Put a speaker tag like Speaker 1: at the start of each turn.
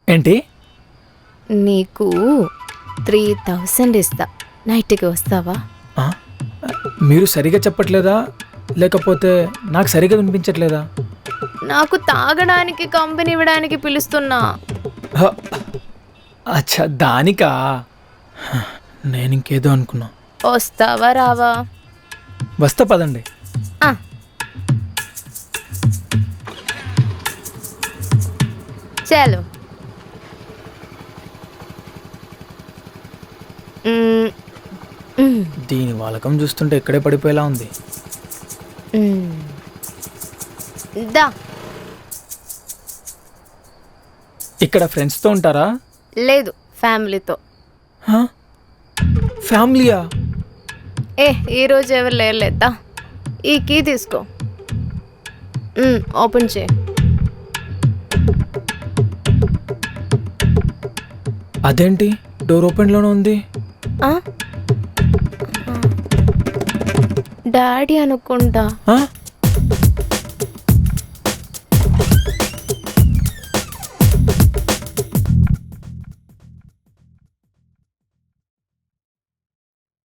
Speaker 1: ఏంటి?
Speaker 2: నీకు 3000 ఇస్తా, నైట్కి వస్తావా?
Speaker 1: ఆ? మీరు సరిగా చెప్పట్లేదా లేకపోతే నాకు సరిగా వినిపించట్లేదా?
Speaker 2: నాకు తాగడానికి కంపెనీ ఇవ్వడానికి పిలుస్తున్నా.
Speaker 1: హ, అచ్చా దానికా? నేను ఇంకేదో అనుకున్నా.
Speaker 2: వస్తావా రావా?
Speaker 1: వస్తా పదండి.
Speaker 2: ఆ, చలో. మ్మ్, మ్మ్,
Speaker 1: దీని వాలకం చూస్తుంటే ఇక్కడే పడిపోయేలా ఉంది.
Speaker 2: మ్మ్. దా.
Speaker 1: ఇక్కడ ఫ్రెండ్స్తో ఉంటారా?
Speaker 2: లేదు, ఫ్యామిలీతో.
Speaker 1: హ? ఫ్యామిలీయా?
Speaker 2: ఈరోజు ఎవరు లేరులేద్దా. ఈ కీ తీసుకో. ఓపెన్ చేయి.
Speaker 1: అదేంటి డోర్ ఓపెన్లోనే ఉంది?
Speaker 2: ఆ? డాడీ అనుకుంటా.
Speaker 1: ఆ?